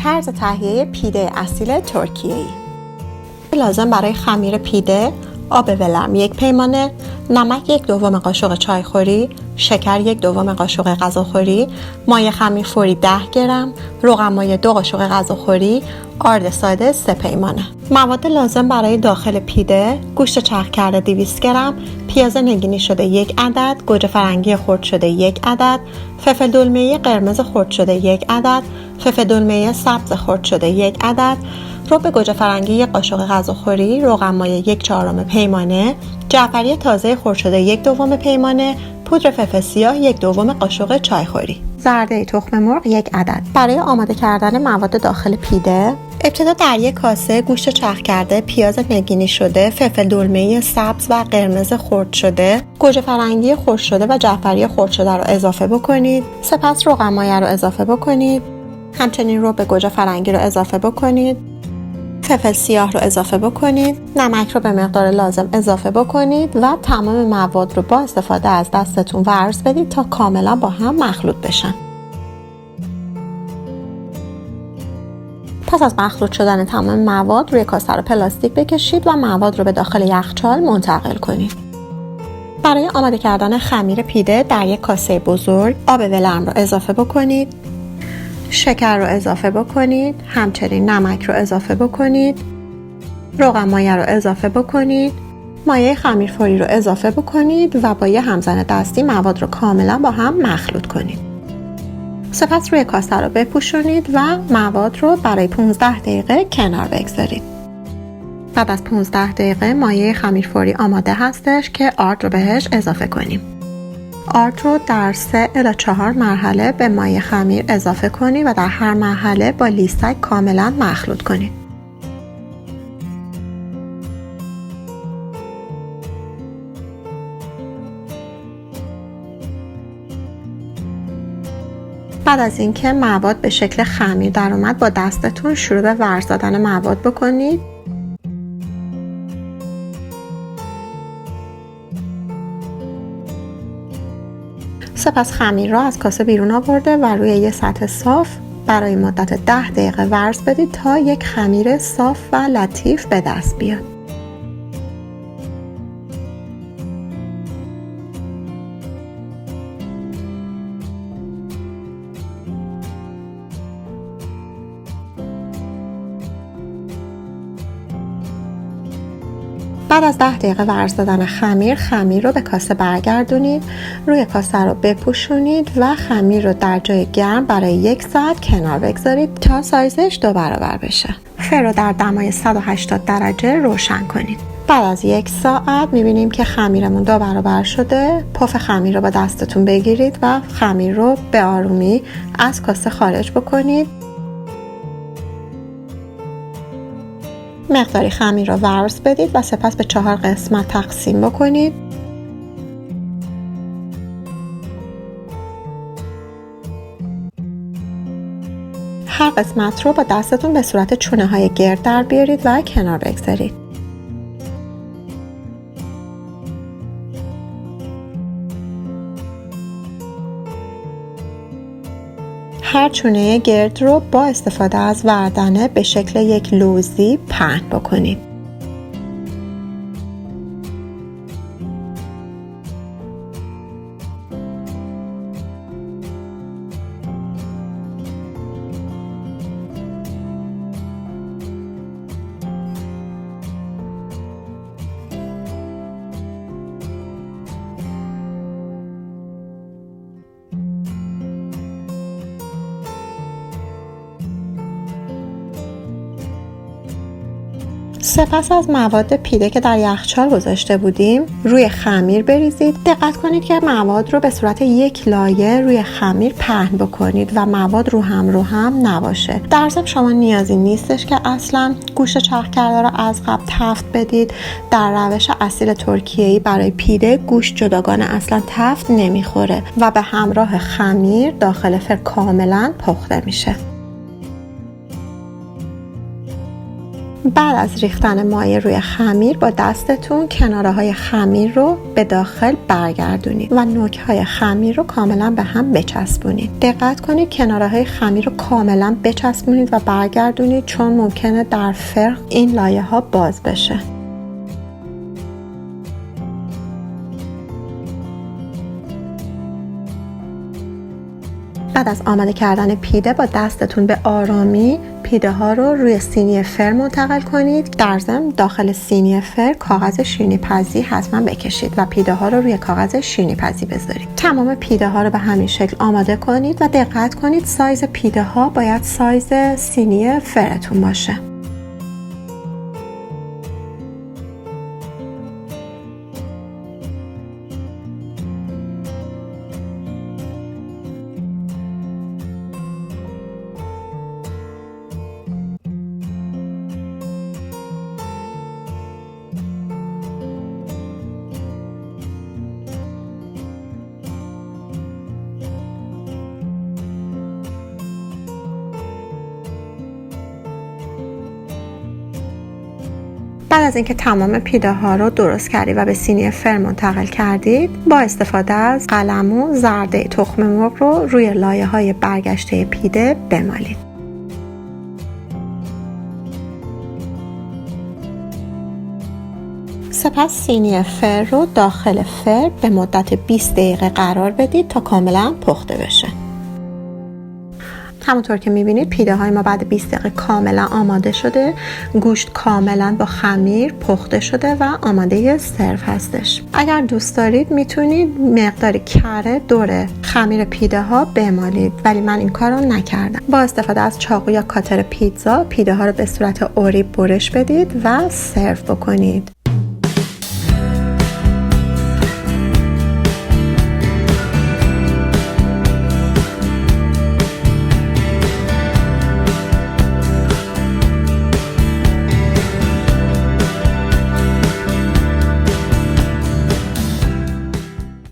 طرز تهیه پیده اصیل ترکیه‌ای. لازم برای خمیر پیده: آب ولرم 1 پیمانه، نمک 1/2 قاشق چایخوری، شکر 1/2 قاشق غذاخوری، مایه خمیر فوری 10 گرم، روغن مایه 2 قاشق غذاخوری، آرد ساده 3 پیمانه. مواد لازم برای داخل پیده: گوشت چرخ کرده 200 گرم، پیاز نگینی شده 1 عدد، گوجه فرنگی خرد شده 1 عدد، فلفل دلمه‌ای قرمز خرد شده 1 عدد، فلفل دلمه‌ای سبز خرد شده 1 عدد، رب گوجه فرنگی 1 قاشق غذاخوری، روغن مایه 1/4 پیمانه، جعفری تازه خرد شده 1/2 پیمانه، پودر فلفل سیاه 1/2 قاشق چایخوری، زرده تخم مرغ 1 عدد. برای آماده کردن مواد داخل پیده: ابتدا در یک کاسه گوشت چرخ کرده، پیاز نگینی شده، فلفل دلمه‌ای سبز و قرمز خرد شده، گوجه فرنگی خرد شده و جعفری خرد شده رو اضافه بکنید. سپس روغن مایه رو اضافه بکنید. همچنین رب گوجه فرنگی رو اضافه بکنید. فلفل سیاه رو اضافه بکنید. نمک رو به مقدار لازم اضافه بکنید و تمام مواد رو با استفاده از دستتون ورز بدید تا کاملا با هم مخلوط بشن. پس از مخلوط شدن تمام مواد روی کاسه رو پلاستیک بکشید و مواد رو به داخل یخچال منتقل کنید. برای آماده کردن خمیر پیده در یک کاسه بزرگ آب ولرم رو اضافه بکنید. شکر رو اضافه بکنید، همچنین نمک رو اضافه بکنید، روغن مایه رو اضافه بکنید، مایه خمیر فوری رو اضافه بکنید و با یه همزن دستی مواد رو کاملا با هم مخلوط کنید. سپس روی کاسه رو بپوشونید و مواد رو برای 15 دقیقه کنار بگذارید. بعد از 15 دقیقه مایه خمیر فوری آماده هستش که آرد رو بهش اضافه کنیم. آرد رو در 3 الی 4 مرحله به مایه خمیر اضافه کنید و در هر مرحله با لیستک کاملا مخلوط کنید. بعد از اینکه مواد به شکل خمیر در اومد با دستتون شروع به ورز دادن مواد بکنید. سپس خمیر را از کاسه بیرون آورده و روی یه سطح صاف برای مدت 10 دقیقه ورز بدید تا یک خمیر صاف و لطیف به دست بیاد. بعد از 10 دقیقه ورز دادن خمیر رو به کاسه برگردونید، روی کاسه رو بپوشونید و خمیر رو در جای گرم برای 1 ساعت کنار بگذارید تا سایزش 2 برابر بشه. فر رو در دمای 180 درجه روشن کنید. بعد از 1 ساعت میبینیم که خمیرمون 2 برابر شده. پف خمیر رو با دستتون بگیرید و خمیر رو به آرومی از کاسه خارج بکنید. مقداری خمیر رو ورز بدید و سپس به 4 قسمت تقسیم بکنید. هر قسمت رو با دستتون به صورت چونه های گرد در بیارید و کنار بگذارید. هر چونه گرد رو با استفاده از وردنه به شکل یک لوزی پهن بکنید. سپس از مواد پیده که در یخچال گذاشته بودیم روی خمیر بریزید. دقت کنید که مواد رو به صورت یک لایه روی خمیر پهن بکنید و مواد رو هم نباشه. در ضمن شما نیازی نیستش که اصلا گوشت چرخ کرده رو از قبل تفت بدید. در روش اصیل ترکیه‌ای برای پیده گوشت جداگانه اصلا تفت نمیخوره و به همراه خمیر داخل فر کاملا پخته میشه. بعد از ریختن مایع روی خمیر با دستتون کناره های خمیر رو به داخل برگردونید و نوک های خمیر رو کاملا به هم بچسبونید. دقت کنید کناره های خمیر رو کاملا بچسبونید و برگردونید، چون ممکنه در فرق این لایه ها باز بشه. بعد از آماده کردن پیده با دستتون به آرامی پیده ها رو روی سینی فر منتقل کنید. در ضمن داخل سینی فر کاغذ شیرینی پزی حتما بکشید و پیده ها رو روی کاغذ شیرینی پزی بذارید. تمام پیده ها رو به همین شکل آماده کنید و دقت کنید سایز پیده ها باید سایز سینی فرتون باشه. بعد از اینکه تمام پیده ها رو درست کردید و به سینی فر منتقل کردید، با استفاده از قلم و زرده تخم مرغ رو روی لایه های برگشته پیده بمالید. سپس سینی فر رو داخل فر به مدت 20 دقیقه قرار بدید تا کاملا پخته بشه. همونطور که میبینید پیده های ما بعد 20 دقیقه کاملا آماده شده. گوشت کاملا با خمیر پخته شده و آماده سرو هستش. اگر دوست دارید میتونید مقدار کره دور خمیر پیده ها بمالید، ولی من این کار رو نکردم. با استفاده از چاقو یا کاتر پیتزا پیده ها رو به صورت اوری برش بدید و سرو بکنید.